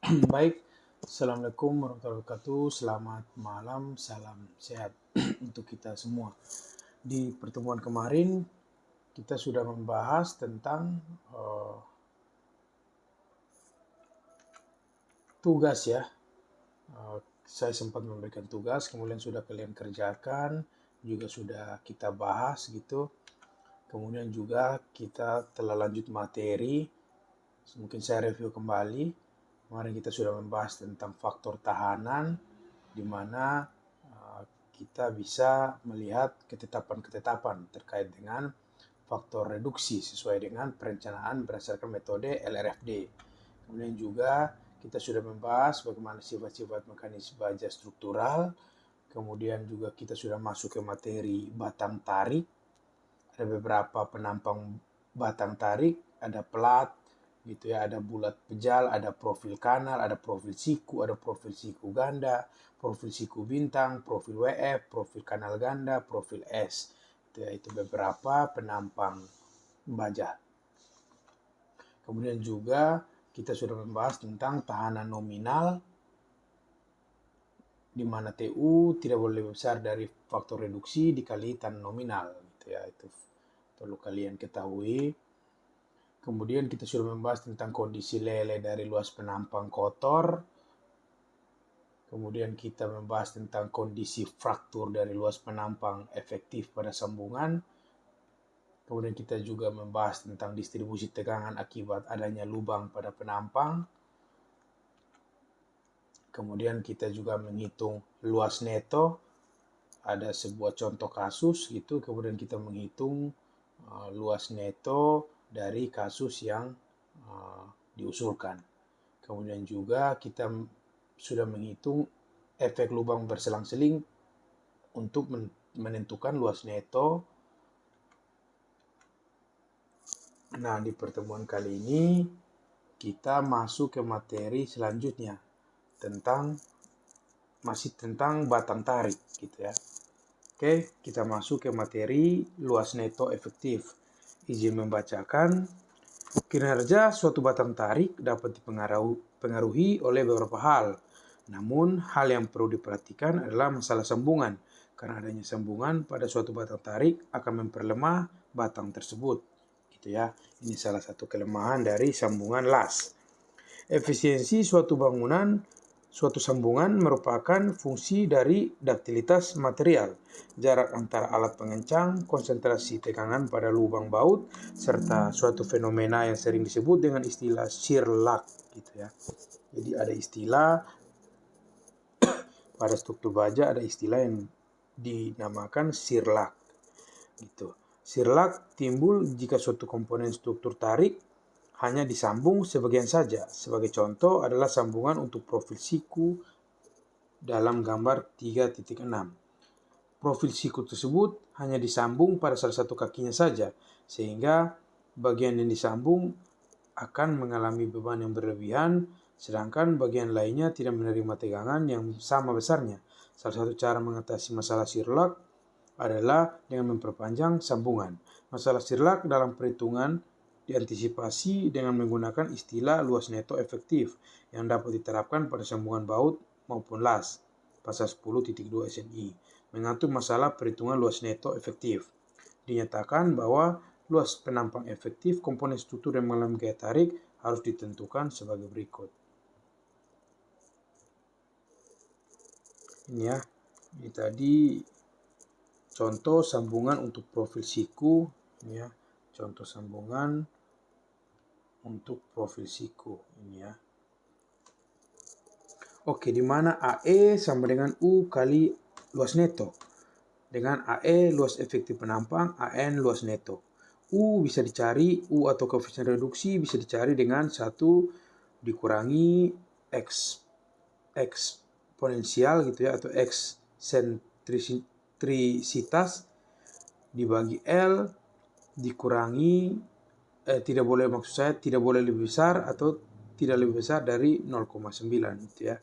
Baik, Assalamualaikum warahmatullahi wabarakatuh. Selamat malam, salam sehat untuk kita semua. Di pertemuan kemarin kita sudah membahas tentang tugas ya. Saya sempat memberikan tugas, kemudian sudah kalian kerjakan, juga sudah kita bahas gitu. Kemudian juga kita telah lanjut materi. Mungkin saya review kembali. Kemarin kita sudah membahas tentang faktor tahanan, di mana kita bisa melihat ketetapan-ketetapan terkait dengan faktor reduksi sesuai dengan perencanaan berdasarkan metode LRFD. Kemudian juga kita sudah membahas bagaimana sifat-sifat mekanis baja struktural. Kemudian juga kita sudah masuk ke materi batang tarik. Ada beberapa penampang batang tarik, ada pelat, gitu ya, ada bulat pejal, ada profil kanal, ada profil siku, ada profil siku ganda, profil siku bintang, profil WF, profil kanal ganda, profil S. Itu beberapa penampang baja. Kemudian juga kita sudah membahas tentang tahanan nominal, di mana TU tidak boleh lebih besar dari faktor reduksi dikali tahanan nominal. Gitu ya, itu perlu kalian ketahui. Kemudian kita sudah membahas tentang kondisi lele dari luas penampang kotor. Kemudian kita membahas tentang kondisi fraktur dari luas penampang efektif pada sambungan. Kemudian kita juga membahas tentang distribusi tegangan akibat adanya lubang pada penampang. Kemudian kita juga menghitung luas neto. Ada sebuah contoh kasus gitu. Kemudian kita menghitung luas neto dari kasus yang diusulkan. Kemudian juga kita sudah menghitung efek lubang berselang-seling untuk menentukan luas neto. Nah, di pertemuan kali ini kita masuk ke materi selanjutnya masih tentang batang tarik gitu ya. Oke, kita masuk ke materi luas neto efektif. Izin membacakan. Kinerja suatu batang tarik dapat dipengaruhi oleh beberapa hal. Namun, hal yang perlu diperhatikan adalah masalah sambungan. Karena adanya sambungan pada suatu batang tarik akan memperlemah batang tersebut. Gitu ya. Ini salah satu kelemahan dari sambungan las. Efisiensi suatu sambungan merupakan fungsi dari duktilitas material, jarak antara alat pengencang, konsentrasi tegangan pada lubang baut, serta suatu fenomena yang sering disebut dengan istilah shear lag gitu ya. Jadi ada istilah pada struktur baja, ada istilah yang dinamakan shear lag gitu. Shear lag timbul jika suatu komponen struktur tarik hanya disambung sebagian saja. Sebagai contoh adalah sambungan untuk profil siku dalam gambar 3.6. Profil siku tersebut hanya disambung pada salah satu kakinya saja, sehingga bagian yang disambung akan mengalami beban yang berlebihan, sedangkan bagian lainnya tidak menerima tegangan yang sama besarnya. Salah satu cara mengatasi masalah shear lag adalah dengan memperpanjang sambungan. Masalah shear lag dalam perhitungan diantisipasi dengan menggunakan istilah luas neto efektif yang dapat diterapkan pada sambungan baut maupun las. Pasal 10.2 SNI mengatur masalah perhitungan luas neto efektif. Dinyatakan bahwa luas penampang efektif komponen struktur yang mengalami gaya tarik harus ditentukan sebagai berikut. Ini ya, ini tadi contoh sambungan untuk profil siku, ini ya, contoh sambungan untuk profil siku ini ya. Oke, di mana AE sama dengan U kali luas neto. Dengan AE luas efektif penampang, AN luas neto. U bisa dicari, U atau koefisien reduksi bisa dicari dengan 1 dikurangi eksponensial gitu ya, atau eksentrisitas dibagi L dikurangi tidak boleh lebih besar atau tidak lebih besar dari 0,9 gitu ya.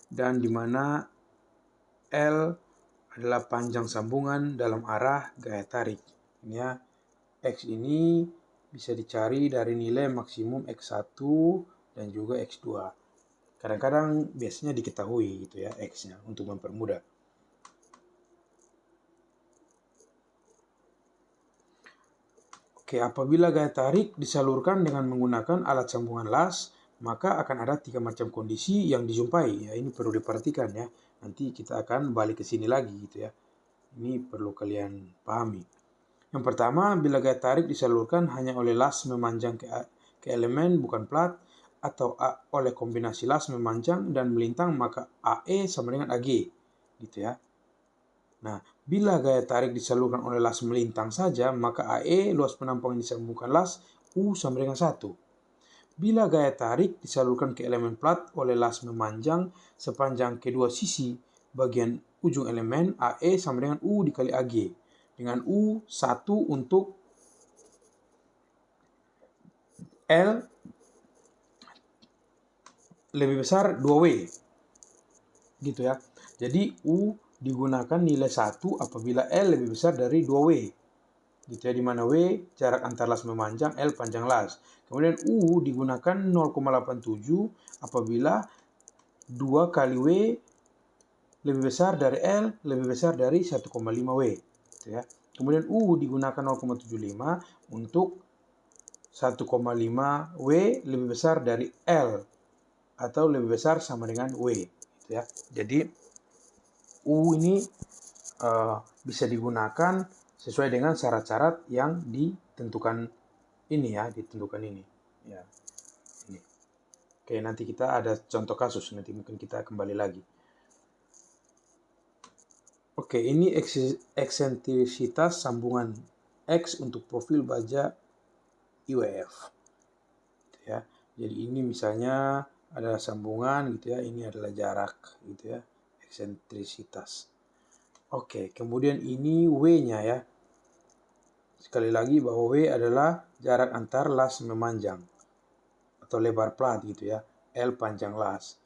Dan di mana L adalah panjang sambungan dalam arah gaya tarik. Ini ya, X ini bisa dicari dari nilai maksimum X1 dan juga X2. Kadang-kadang biasanya diketahui gitu ya X-nya untuk mempermudah. Oke, apabila gaya tarik disalurkan dengan menggunakan alat sambungan las, maka akan ada 3 macam kondisi yang dijumpai. Ya, ini perlu diperhatikan ya. Nanti kita akan balik ke sini lagi gitu ya. Ini perlu kalian pahami. Yang pertama, bila gaya tarik disalurkan hanya oleh las memanjang ke elemen bukan plat, atau oleh kombinasi las memanjang dan melintang, maka AE sama dengan AG gitu ya. Nah, bila gaya tarik disalurkan oleh las melintang saja, maka AE luas penampang yang disambungkan las U sama dengan 1. Bila gaya tarik disalurkan ke elemen plat oleh las memanjang sepanjang kedua sisi bagian ujung elemen, AE sama dengan U dikali AG dengan U 1 untuk L lebih besar 2W gitu ya. Jadi U digunakan nilai 1 apabila L lebih besar dari 2W gitu ya, di mana W jarak antar las memanjang, L panjang las. Kemudian U digunakan 0,87 apabila 2 kali W lebih besar dari L lebih besar dari 1,5W gitu ya. Kemudian U digunakan 0,75 untuk 1,5W lebih besar dari L atau lebih besar sama dengan W gitu ya. Jadi U ini bisa digunakan sesuai dengan syarat-syarat yang ditentukan ini ya, ya. Ini. Oke, nanti kita ada contoh kasus, nanti mungkin kita kembali lagi. Oke, ini eksentrisitas sambungan X untuk profil baja IWF gitu ya. Jadi ini misalnya ada sambungan gitu ya, ini adalah jarak gitu ya, eksentrisitas. Oke, kemudian ini W-nya ya. Sekali lagi bahwa W adalah jarak antar las memanjang atau lebar plat gitu ya, L panjang las.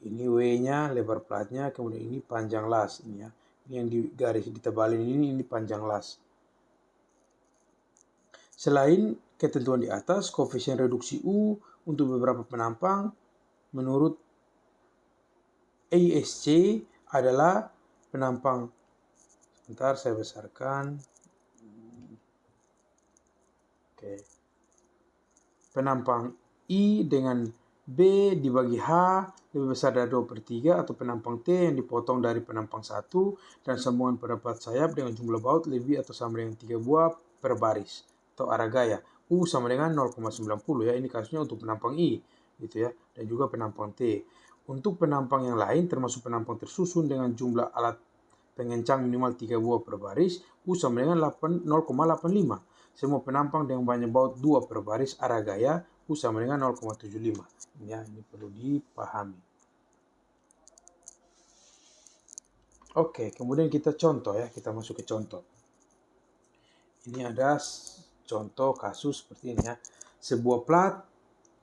Ini W-nya, lebar platnya, kemudian ini panjang las ini ya. Ini yang di garis ditebalin ini panjang las. Selain ketentuan di atas, koefisien reduksi U untuk beberapa penampang menurut ASC adalah penampang, sebentar saya besarkan. Oke. Penampang I dengan B dibagi H lebih besar dari 2/3 atau penampang T yang dipotong dari penampang 1 dan sambungan pendapat sayap dengan jumlah baut lebih atau sama dengan 3 buah per baris atau arah gaya. U sama dengan 0,90 ya, ini kasusnya untuk penampang I gitu ya, dan juga penampang T. Untuk penampang yang lain termasuk penampang tersusun dengan jumlah alat pengencang minimal 3 buah per baris, U sama dengan 0,85. Semua penampang dengan banyak baut 2 per baris arah gaya, U sama dengan 0,75. Ya, ini perlu dipahami. Oke, kemudian kita contoh ya, kita masuk ke contoh. Ini ada contoh kasus seperti ini ya. Sebuah plat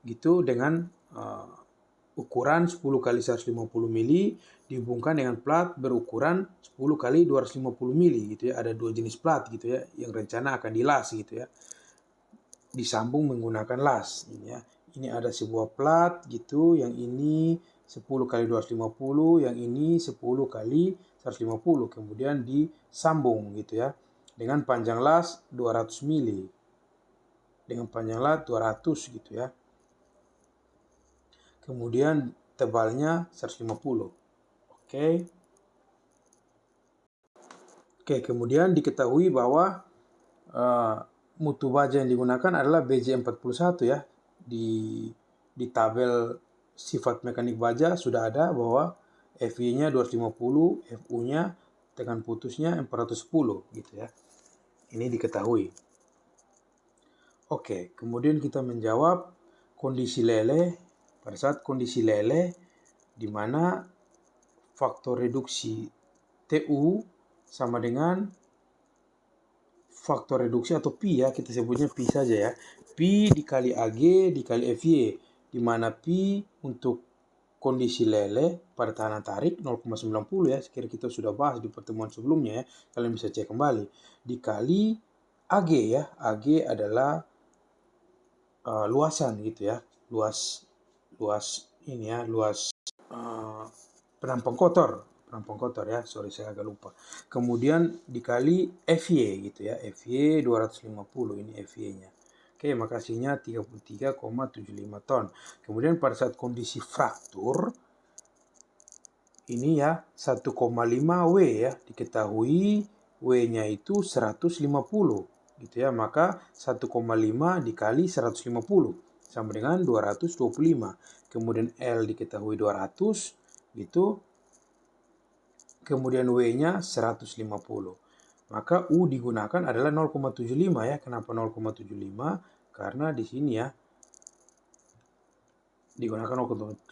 gitu dengan ukuran 10 kali 150 mili dihubungkan dengan plat berukuran 10 kali 250 mili gitu ya. Ada 2 jenis plat gitu ya yang rencana akan dilas gitu ya. Disambung menggunakan las ini ya. Ini ada sebuah plat gitu, yang ini 10 kali 250, yang ini 10 kali 150, kemudian disambung gitu ya. Dengan panjang las 200 mili. Dengan panjang las 200 gitu ya. Kemudian tebalnya 150. Oke. Oke, kemudian diketahui bahwa mutu baja yang digunakan adalah BJ41 ya. Di tabel sifat mekanik baja sudah ada bahwa FY-nya 250, FU-nya tekan putusnya 410 gitu ya. Ini diketahui. Oke, kemudian kita menjawab kondisi leleh. Pada saat kondisi leleh di mana faktor reduksi TU sama dengan faktor reduksi atau Pi ya, kita sebutnya Pi saja ya. Pi dikali AG dikali FY, di mana Pi untuk kondisi leleh pada tekanan tarik 0,90 ya, sekira kita sudah bahas di pertemuan sebelumnya ya, kalian bisa cek kembali, dikali AG ya. AG adalah luasan gitu ya, luas ini ya, luas penampang kotor ya, sorry saya agak lupa. Kemudian dikali FY gitu ya, FY 250 ini FY-nya. Oke, maka hasilnya 33,75 ton. Kemudian pada saat kondisi fraktur, ini ya 1,5 W ya, diketahui W-nya itu 150 gitu ya, maka 1,5 dikali 150 sama dengan 225. Kemudian L diketahui 200 gitu, kemudian W-nya 150. Maka U digunakan adalah 0,75 ya. Kenapa 0,75? Karena di sini ya digunakan 0,75.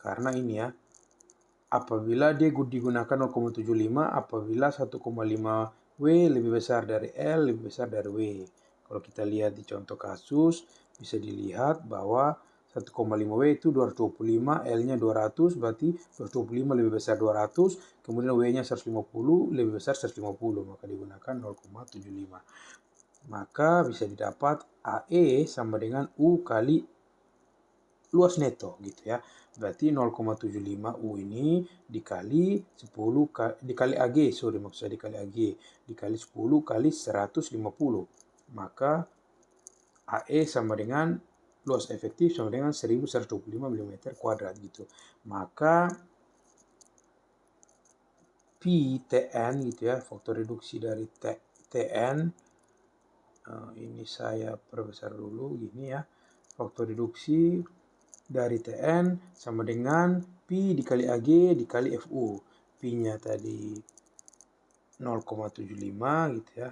Karena ini ya, apabila dia digunakan 0,75 apabila 1,5 W lebih besar dari L lebih besar dari W. Kalau kita lihat di contoh kasus bisa dilihat bahwa 1,5 W itu 225, L-nya 200, berarti 225 lebih besar 200, kemudian W-nya 150 lebih besar 150, maka digunakan 0,75. Maka bisa didapat AE sama dengan U kali luas neto gitu ya. Berarti 0,75 U ini dikali 10 dikali AG, sorry maksud saya dikali AG, dikali 10 kali 150. Maka AE sama dengan luas efektif sama dengan 1125 mm kuadrat gitu. Maka Pi Tn gitu ya, faktor reduksi dari Tn, ini saya perbesar dulu gini ya, faktor reduksi dari Tn sama dengan Pi dikali AG dikali Fu. Pi-nya tadi 0,75 gitu ya,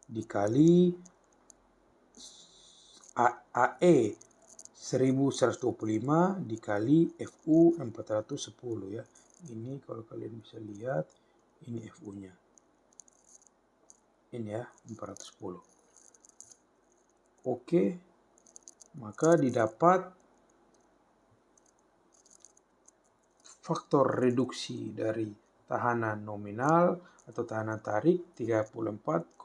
dikali AE 1125 dikali Fu 410 ya. Ini kalau kalian bisa lihat, ini Fu-nya. Ini ya, 410. Oke, maka didapat faktor reduksi dari tahanan nominal atau tahanan tarik 34,6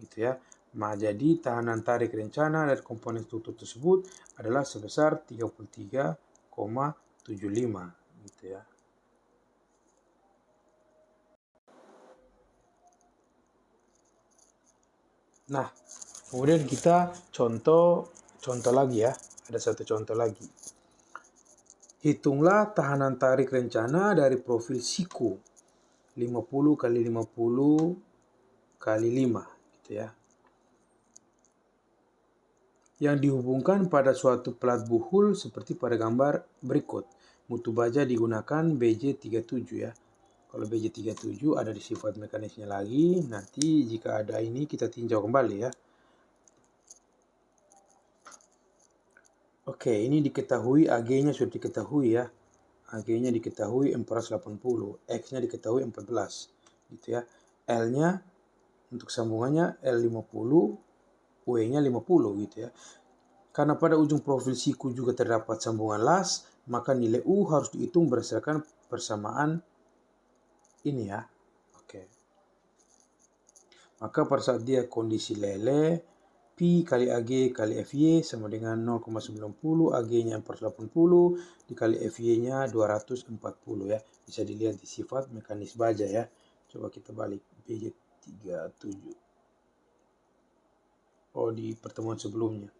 gitu ya. Jadi tahanan tarik rencana dari komponen struktur tersebut adalah sebesar 33,75 gitu ya. Nah, kemudian kita contoh lagi ya. Ada satu contoh lagi. Hitunglah tahanan tarik rencana dari profil siku 50 kali 50 kali 5 gitu ya. Yang dihubungkan pada suatu plat buhul seperti pada gambar berikut. Mutu baja digunakan BJ37 ya. Kalau BJ37 ada di sifat mekanisnya lagi, nanti jika ada ini kita tinjau kembali ya. Oke, ini diketahui AG-nya sudah diketahui ya. AG-nya diketahui 480, X-nya diketahui 14 gitu ya. L-nya untuk sambungannya L50, W-nya 50 gitu ya. Karena pada ujung profil siku juga terdapat sambungan las, maka nilai U harus dihitung berdasarkan persamaan ini ya. Oke. Maka pada saat dia kondisi lele, Pi kali AG kali FY sama dengan 0,90, AG-nya 480, dikali FY-nya 240 ya. Bisa dilihat di sifat mekanis baja ya. Coba kita balik BJ37. Oh, di pertemuan sebelumnya.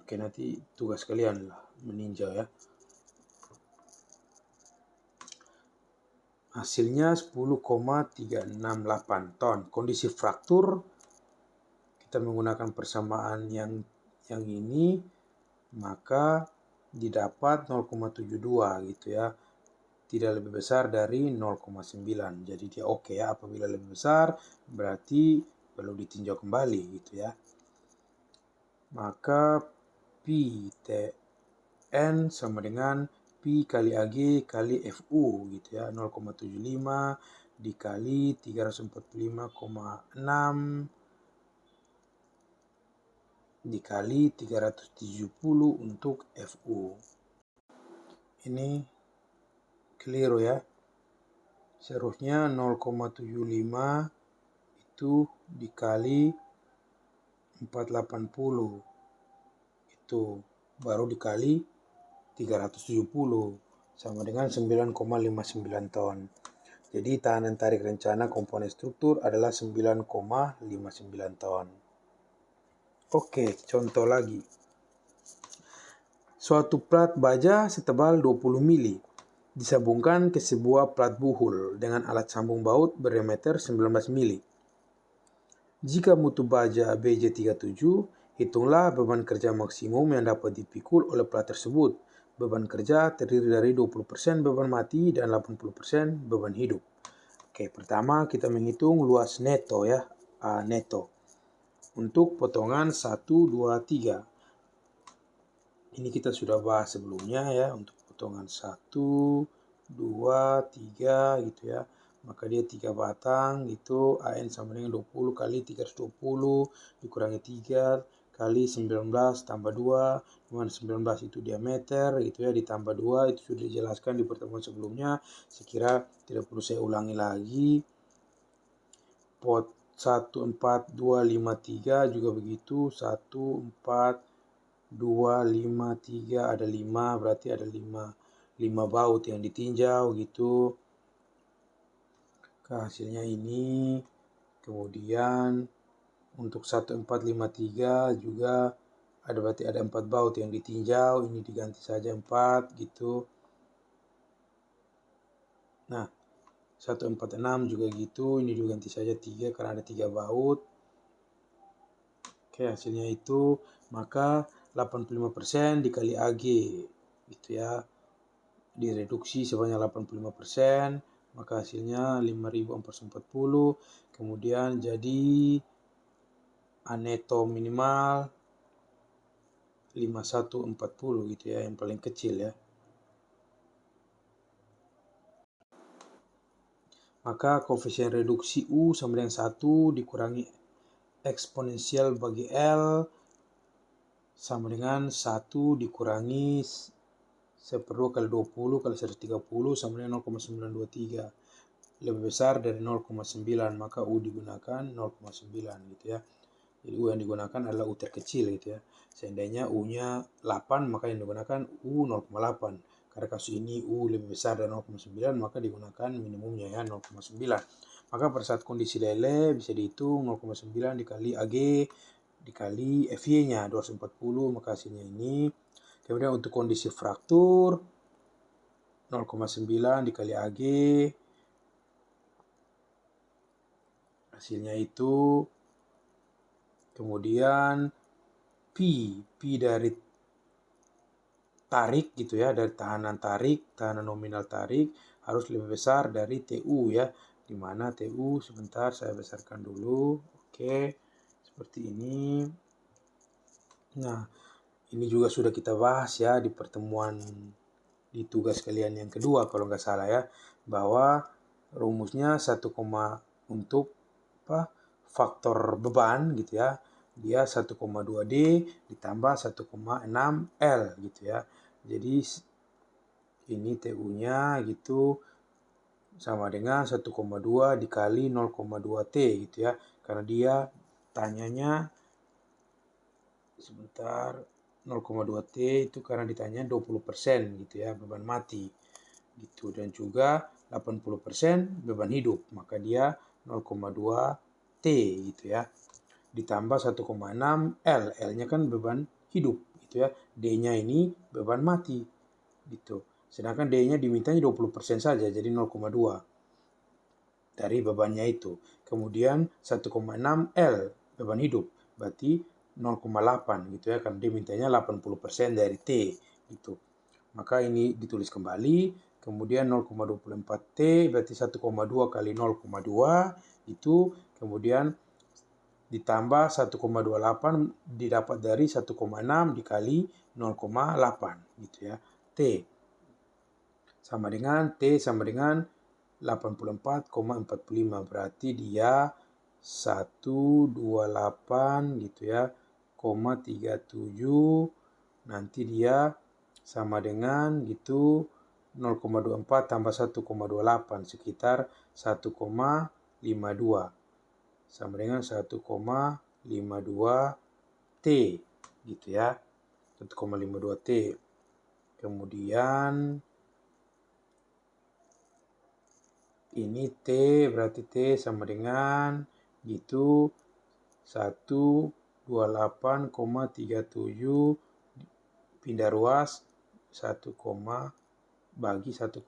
Oke, nanti tugas kalian lah meninjau ya. Hasilnya 10,368 ton. Kondisi fraktur, kita menggunakan persamaan yang ini, maka didapat 0,72 gitu ya. Tidak lebih besar dari 0,9. Jadi dia oke ya. Apabila lebih besar, berarti perlu ditinjau kembali gitu ya. Maka Pi Tn sama dengan Pi kali AG kali Fu gitu ya, 0,75 dikali 345,6 dikali 370 untuk Fu. Ini keliru ya. Seharusnya 0,75 itu dikali 480 gitu. Baru dikali 370 sama dengan 9,59 ton. Jadi tahanan tarik rencana komponen struktur adalah 9,59 ton. Oke, contoh lagi. Suatu plat baja setebal 20 mili disambungkan ke sebuah plat buhul dengan alat sambung baut berdiameter 19 mili. Jika mutu baja BJ37, hitunglah beban kerja maksimum yang dapat dipikul oleh plat tersebut. Beban kerja terdiri dari 20% beban mati dan 80% beban hidup. Oke, pertama kita menghitung luas neto ya, neto. Untuk potongan 1, 2, 3. Ini kita sudah bahas sebelumnya ya, untuk potongan 1, 2, 3 gitu ya. Maka dia 3 batang gitu, AN sama dengan 20 kali 320 dikurangi 3 kali 19 tambah 2, dimana 19 itu diameter gitu ya, ditambah 2 itu sudah dijelaskan di pertemuan sebelumnya. Sekira tidak perlu saya ulangi lagi. Pot 1, 4, 2, 5, 3 juga begitu, 1, 4, 2, 5, 3, ada 5, berarti ada 5 baut yang ditinjau gitu. Hasilnya ini. Kemudian untuk 1, 4, 5, 3 juga berarti ada 4 baut yang ditinjau, ini diganti saja 4 gitu. Nah, 1, 4, 6 juga gitu, ini juga ganti saja 3 karena ada 3 baut. Oke, hasilnya itu, maka 85% dikali AG gitu ya, direduksi sebanyak 85%, maka hasilnya 5.440. Kemudian jadi neto minimal 5140 gitu ya, yang paling kecil ya. Maka koefisien reduksi U sama dengan 1 dikurangi eksponensial bagi L sama dengan 1 dikurangi 1/2 kali 20 kali 130 sama dengan 0,923. Lebih besar dari 0,9, maka U digunakan 0,9 gitu ya. Jadi U yang digunakan adalah U terkecil gitu ya. Seandainya U-nya 8, maka yang digunakan U 0,8. Karena kasus ini U lebih besar dari 0,9, maka digunakan minimumnya ya 0,9. Maka pada saat kondisi lele bisa dihitung 0,9 dikali AG dikali FY-nya 240, maka hasilnya ini. Kemudian untuk kondisi fraktur 0,9 dikali AG, hasilnya itu. Kemudian P dari tarik gitu ya, dari tahanan nominal tarik harus lebih besar dari TU ya, dimana TU sebentar saya besarkan dulu. Oke, seperti ini. Nah, ini juga sudah kita bahas ya di pertemuan di tugas kalian yang kedua kalau nggak salah ya, bahwa rumusnya untuk faktor beban gitu ya, dia 1,2D ditambah 1,6 L gitu ya. Jadi ini TU-nya gitu sama dengan 1,2 dikali 0,2 T gitu ya, karena dia tanyanya sebentar 0,2 T itu karena ditanya 20% gitu ya beban mati gitu, dan juga 80% beban hidup, maka dia 0,2 T gitu ya, ditambah 1,6 L, L-nya kan beban hidup gitu ya, D-nya ini beban mati gitu. Sedangkan D-nya dimintanya 20% saja, jadi 0,2 dari bebannya itu. Kemudian 1,6 L beban hidup, berarti 0,8 gitu ya, karena dia mintanya 80% dari T gitu. Maka ini ditulis kembali, kemudian 0,24 T berarti 1,2 kali 0,2 itu, kemudian ditambah 1,28 didapat dari 1,6 dikali 0,8 gitu ya. T sama dengan 84,45, berarti dia 128 gitu ya, 37, nanti dia sama dengan gitu 0,24 tambah 1,28 sekitar 1,52 sama dengan 1,52 T gitu ya. 1,52 T. Kemudian ini T, berarti T sama dengan gitu 128,37 pindah ruas 1, bagi 1,52.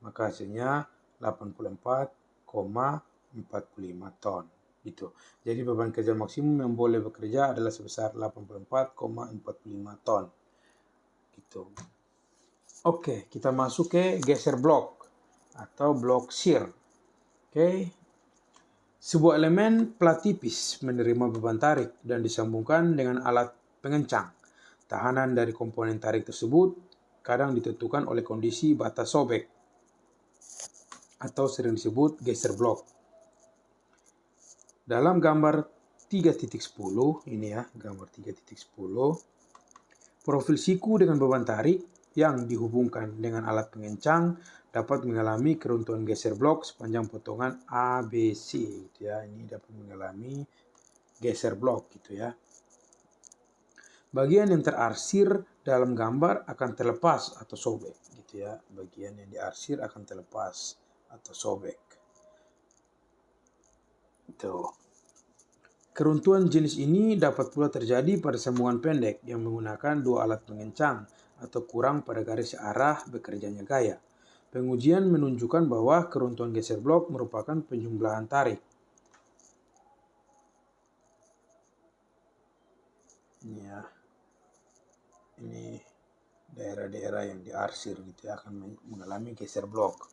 Maka hasilnya 84,45 ton. Gitu. Jadi beban kerja maksimum yang boleh bekerja adalah sebesar 84,45 ton. Gitu. Oke, kita masuk ke geser blok atau blok shear. Oke. Sebuah elemen plat tipis menerima beban tarik dan disambungkan dengan alat pengencang. Tahanan dari komponen tarik tersebut kadang ditentukan oleh kondisi batas sobek atau sering disebut geser blok. Dalam gambar 3.10 ini ya, gambar 3.10, profil siku dengan beban tarik yang dihubungkan dengan alat pengencang dapat mengalami keruntuhan geser blok sepanjang potongan ABC gitu ya. Ini dapat mengalami geser blok gitu ya. Bagian yang terarsir dalam gambar akan terlepas atau sobek gitu ya. Bagian yang diarsir akan terlepas atau sobek. Itu. Keruntuhan jenis ini dapat pula terjadi pada sambungan pendek yang menggunakan dua alat pengencang atau kurang pada garis arah bekerjanya gaya. Pengujian menunjukkan bahwa keruntuhan geser blok merupakan penjumlahan tarik. Ini ya. Ini daerah-daerah yang diarsir gitu ya, akan mengalami geser blok.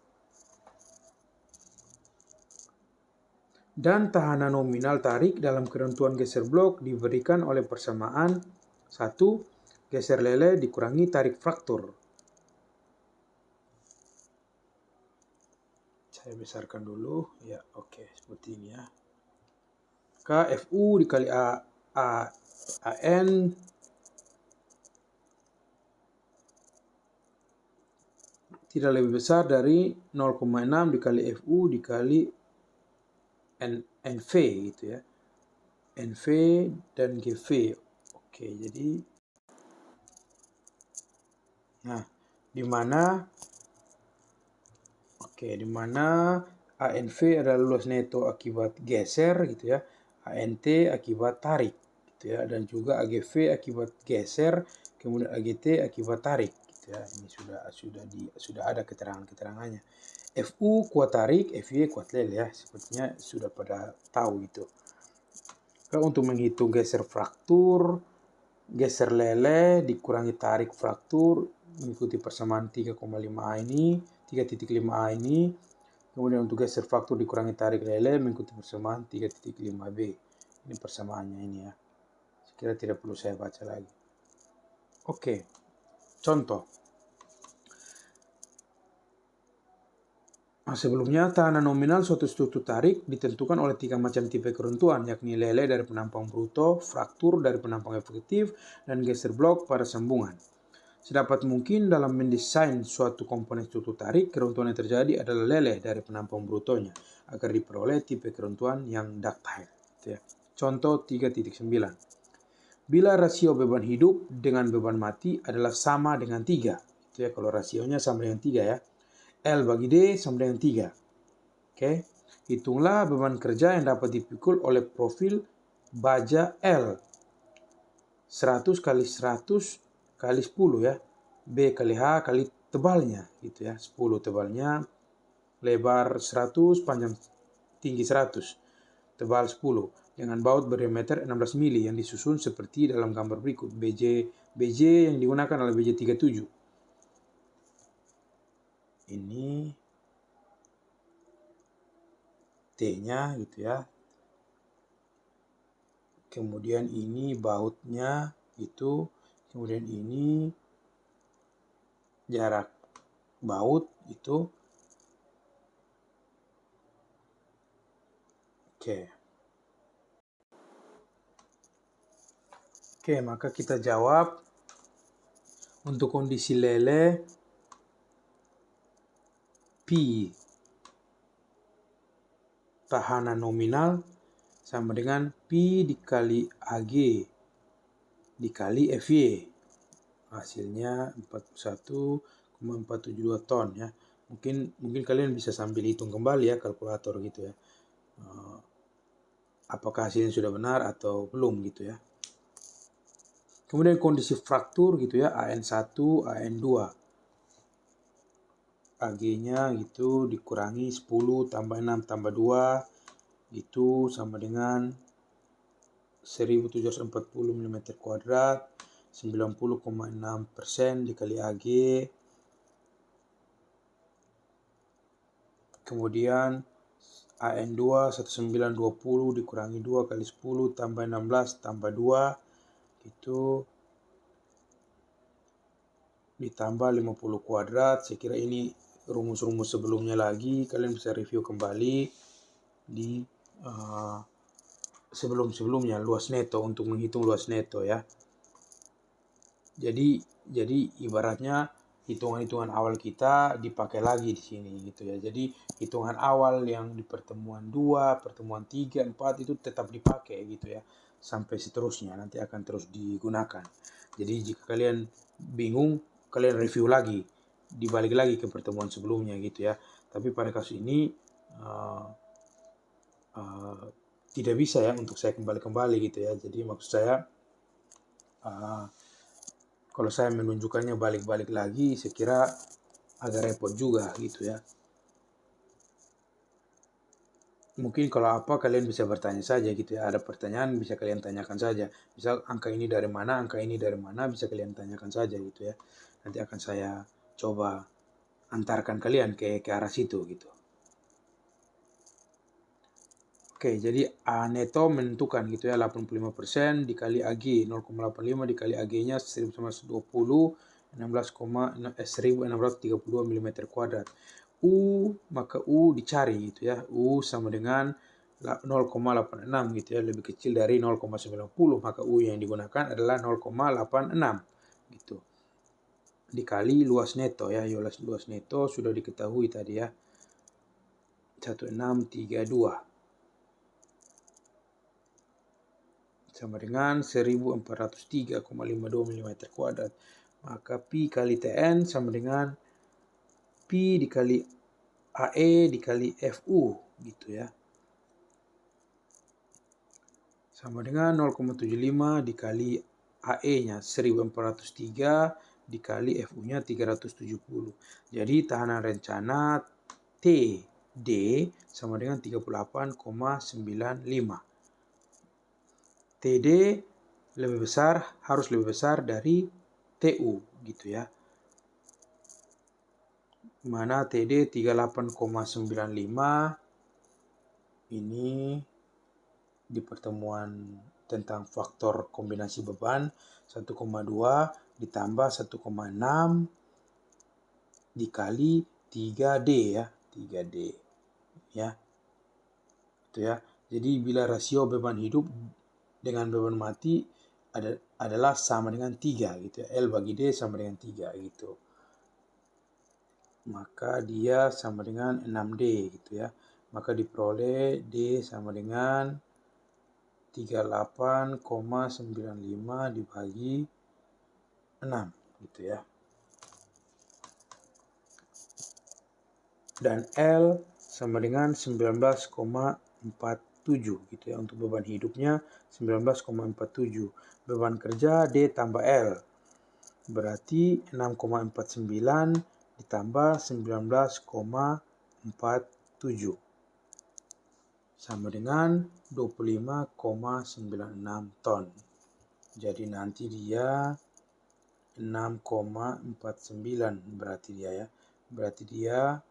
Dan tahanan nominal tarik dalam keruntuhan geser blok diberikan oleh persamaan 1. Geser lele dikurangi tarik fraktur. Saya besarkan dulu. Ya, oke. Seperti ini ya. KFU dikali AN tidak lebih besar dari 0,6 dikali FU dikali NV gitu ya. NV dan GV. Oke, jadi di mana ANV adalah luas neto akibat geser gitu ya. ANT akibat tarik gitu ya, dan juga AGV akibat geser, kemudian AGT akibat tarik gitu ya. Ini sudah ada keterangannya. FU kuat tarik, FY kuat lele ya. Sepertinya sudah pada tahu itu. Kalau untuk menghitung geser fraktur, geser lele dikurangi tarik fraktur mengikuti persamaan 3,5A ini, 3.5A ini. Kemudian untuk geser fraktur dikurangi tarik lele mengikuti persamaan 3.5B. Ini persamaannya ini ya. Sekira tidak perlu saya baca lagi. Oke. Contoh. Sebelumnya, tahanan nominal suatu struktur tarik ditentukan oleh 3 macam tipe keruntuhan, yakni lele dari penampang bruto, fraktur dari penampang efektif, dan geser blok pada sambungan. Sedapat mungkin dalam mendesain suatu komponen struktur tarik, keruntuhan yang terjadi adalah lele dari penampang brutonya, agar diperoleh tipe keruntuhan yang ductile. Contoh 3.9. Bila rasio beban hidup dengan beban mati adalah sama dengan 3. Kalau rasionya sama dengan 3 ya. L bagi D sama dengan 3. Oke. Hitunglah beban kerja yang dapat dipikul oleh profil baja L. 100 kali 100 kali 10 ya. B kali H kali tebalnya gitu ya. 10 tebalnya, lebar 100, panjang tinggi 100, tebal 10. Dengan baut berdiameter 16 mili yang disusun seperti dalam gambar berikut. BJ yang digunakan adalah BJ 37. Ini T-nya gitu ya. Kemudian ini bautnya itu, kemudian ini jarak baut itu. Oke, maka kita jawab untuk kondisi lele P tahanan nominal sama dengan P dikali AG dikali FY. Hasilnya 41,472 ton ya. Mungkin kalian bisa sambil hitung kembali ya, kalkulator gitu ya. Apakah hasilnya sudah benar atau belum gitu ya. Kemudian kondisi fraktur gitu ya, AN1, AN2. AG-nya gitu dikurangi 10 tambah 6 tambah 2 itu sama dengan 1740 mm kuadrat, 90,6% dikali AG. Kemudian AN2 1920 dikurangi 2 kali 10 tambah 16 tambah 2 itu ditambah 50 kuadrat. Saya kira ini rumus-rumus sebelumnya lagi, kalian bisa review kembali di sebelum-sebelumnya luas neto untuk menghitung luas neto ya. Jadi ibaratnya hitungan-hitungan awal kita dipakai lagi di sini gitu ya. Jadi hitungan awal yang di pertemuan 2, pertemuan 3, 4 itu tetap dipakai gitu ya. Sampai seterusnya nanti akan terus digunakan. Jadi jika kalian bingung, kalian review lagi, dibalik lagi ke pertemuan sebelumnya gitu ya. Tapi pada kasus ini tidak bisa ya untuk saya kembali gitu ya. Jadi maksud saya kalau saya menunjukkannya balik-balik lagi, saya kira agak repot juga gitu ya. Mungkin kalau apa kalian bisa bertanya saja gitu ya. Ada pertanyaan bisa kalian tanyakan saja. Misal angka ini dari mana, angka ini dari mana, bisa kalian tanyakan saja gitu ya. Nanti akan saya coba antarkan kalian ke arah situ gitu. Oke, jadi A neto menentukan gitu ya 85% dikali AG 0,85 dikali AG-nya 1920 1632 mm kuadrat. Maka U dicari gitu ya. U sama dengan 0,86 gitu ya, lebih kecil dari 0,90, maka U yang digunakan adalah 0,86 gitu. Dikali luas neto ya, luas neto sudah diketahui tadi ya. 1632 sama dengan 1403,52 mm kuadrat. Maka Pi kali Tn sama dengan Pi dikali AE dikali FU gitu ya. Sama dengan 0,75 dikali AE-nya 1403 dikali FU-nya 370. Jadi tahanan rencana TD sama dengan 38,95. TD harus lebih besar dari TU gitu ya. Mana TD 38,95 ini di pertemuan tentang faktor kombinasi beban 1,2 ditambah 1,6 dikali 3D ya, 3D ya. Itu ya. Jadi bila rasio beban hidup dengan beban mati adalah sama dengan 3 gitu ya. L bagi D sama dengan 3 gitu. Maka dia sama dengan 6D gitu ya. Maka diperoleh D sama dengan 38,95 dibagi 6 gitu ya. Dan L sama dengan 19,47 gitu ya. Untuk beban hidupnya 19,47. Beban kerja D tambah L. Berarti 6,49 ditambah 19,47 sama dengan 25,96 ton. Jadi nanti dia 6,49 berarti dia ya. Berarti dia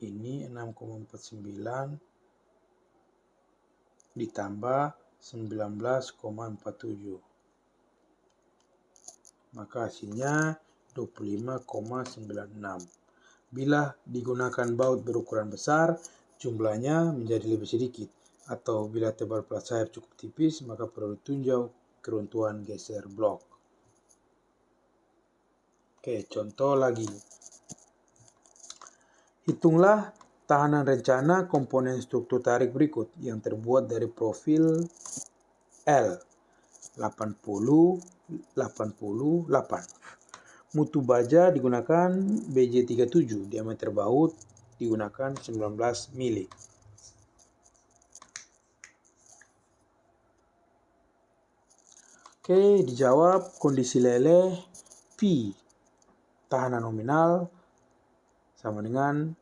ini 6,49 ditambah 19,47. Maka hasilnya 25,96. Bila digunakan baut berukuran besar, jumlahnya menjadi lebih sedikit. Atau bila tebal plat sayap cukup tipis, maka perlu tinjau keruntuhan geser blok. Oke, contoh lagi. Hitunglah tahanan rencana komponen struktur tarik berikut yang terbuat dari profil L. 88. Mutu baja digunakan BJ37, diameter baut digunakan 19 mili. Oke, dijawab kondisi lele P tahanan nominal sama dengan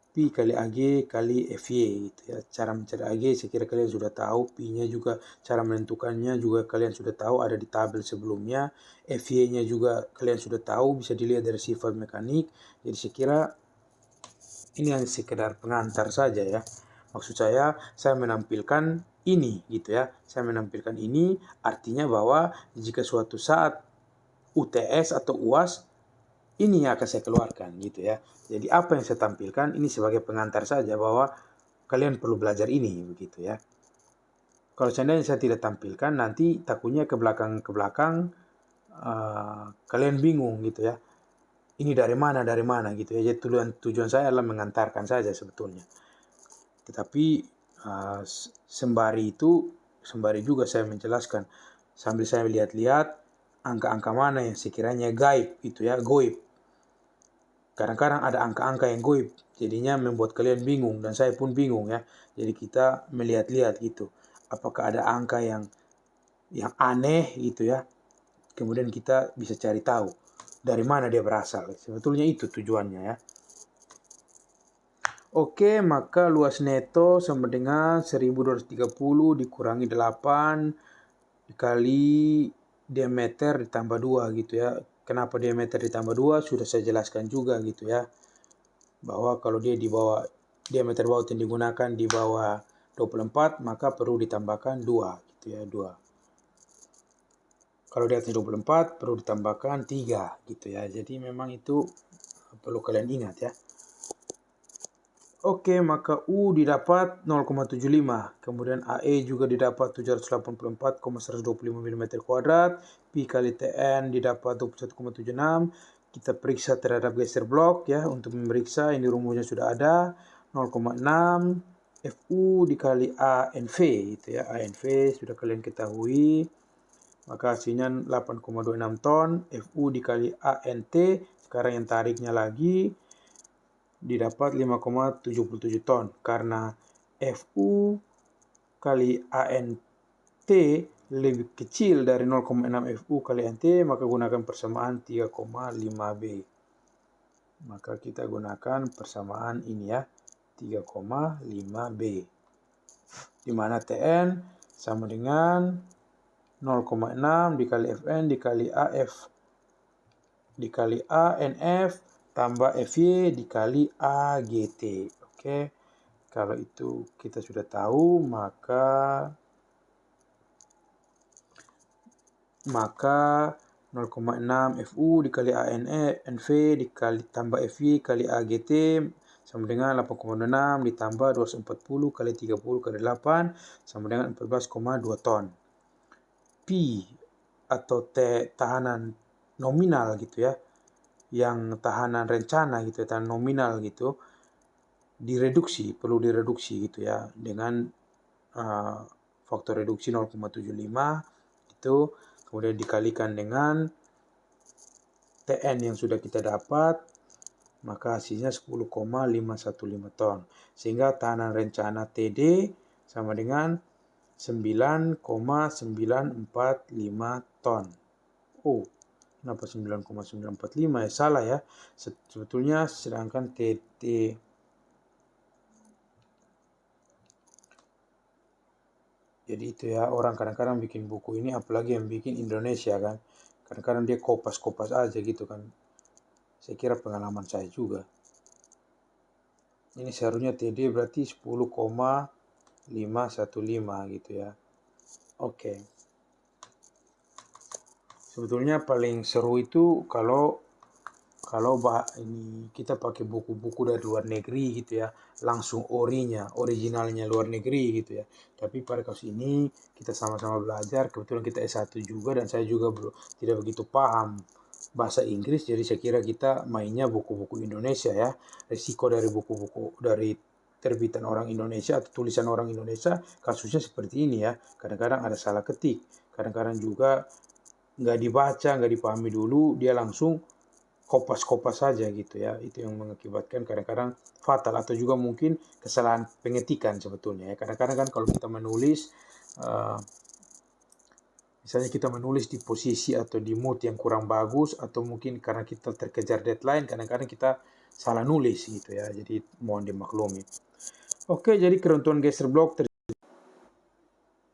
P kali AG kali FY gitu ya. Cara mencari AG saya kira kalian sudah tahu, P-nya juga cara menentukannya juga kalian sudah tahu, ada di tabel sebelumnya. FY-nya juga kalian sudah tahu, bisa dilihat dari sifat mekanik. Jadi saya kira ini hanya sekedar pengantar saja ya. Maksud saya menampilkan ini gitu ya. Saya menampilkan ini artinya bahwa jika suatu saat UTS atau UAS ini yang akan saya keluarkan gitu ya. Jadi apa yang saya tampilkan ini sebagai pengantar saja bahwa kalian perlu belajar ini begitu ya. Kalau seandainya saya tidak tampilkan nanti takutnya ke belakang kalian bingung gitu ya. Ini dari mana gitu ya. Jadi tujuan saya adalah mengantarkan saja sebetulnya. Tetapi sembari juga saya menjelaskan sambil saya lihat-lihat angka-angka mana yang sekiranya gaib gitu ya, goib. Kadang-kadang ada angka-angka yang goib, jadinya membuat kalian bingung dan saya pun bingung ya. Jadi kita melihat-lihat gitu, apakah ada angka yang aneh gitu ya. Kemudian kita bisa cari tahu dari mana dia berasal. Sebetulnya itu tujuannya ya. Oke, maka luas neto sama dengan 1230 dikurangi 8 dikali diameter ditambah 2 gitu ya. Kenapa diameter ditambah 2? Sudah saya jelaskan juga gitu ya. Bahwa kalau dia di bawah diameter baut yang digunakan di bawah 24, maka perlu ditambahkan 2 gitu ya, 2. Kalau di atas 24 perlu ditambahkan 3 gitu ya. Jadi memang itu perlu kalian ingat ya. Oke, maka U didapat 0,75, kemudian AE juga didapat 784,125 mm², Pi kali TN didapat 21,76. Kita periksa terhadap geser blok ya, untuk memeriksa ini rumusnya sudah ada, 0,6 FU dikali ANV gitu ya. ANV sudah kalian ketahui, maka hasilnya 8,26 ton. FU dikali ANT, sekarang yang tariknya lagi, didapat 5,77 ton. Karena FU kali ANT lebih kecil dari 0,6 FU kali ANT, maka gunakan persamaan 3,5B. Maka kita gunakan persamaan ini ya, 3,5B. Di mana TN sama dengan 0,6 dikali FN dikali AF dikali ANF tambah FY dikali AGT. Oke. Kalau itu kita sudah tahu, maka 0,6 FU dikali ANV dikali tambah FY kali AGT sama dengan 8,6 ditambah 240 kali 30 kali 8 sama dengan 14,2 ton. Pi atau tahanan nominal gitu ya, yang tahanan rencana gitu ya, tahanan nominal gitu, perlu direduksi gitu ya, dengan faktor reduksi 0,75 itu, kemudian dikalikan dengan TN yang sudah kita dapat, maka hasilnya 10,515 ton. Sehingga tahanan rencana TD sama dengan 9,945 ton. Oh, kenapa 9,945 ya? Salah ya. Sebetulnya sedangkan TT jadi itu ya, orang kadang-kadang bikin buku ini, apalagi yang bikin Indonesia kan. Kadang-kadang dia kopas-kopas aja gitu kan. Saya kira pengalaman saya juga. Ini seharusnya TD berarti 10,515 gitu ya. Oke. Sebetulnya paling seru itu kalau ini kita pakai buku-buku dari luar negeri gitu ya, langsung originalnya luar negeri gitu ya. Tapi pada kasus ini kita sama-sama belajar, kebetulan kita S1 juga dan saya juga tidak begitu paham bahasa Inggris, jadi saya kira kita mainnya buku-buku Indonesia ya. Resiko dari buku-buku dari terbitan orang Indonesia atau tulisan orang Indonesia, kasusnya seperti ini ya. Kadang-kadang ada salah ketik, kadang-kadang juga nggak dibaca, nggak dipahami dulu, dia langsung kopas-kopas saja gitu ya. Itu yang mengakibatkan kadang-kadang fatal, atau juga mungkin kesalahan pengetikan sebetulnya ya. Kadang-kadang kan kalau kita menulis, misalnya kita menulis di posisi atau di mood yang kurang bagus, atau mungkin karena kita terkejar deadline, kadang-kadang kita salah nulis gitu ya. Jadi mohon dimaklumi. Oke, jadi keruntuhan geser blok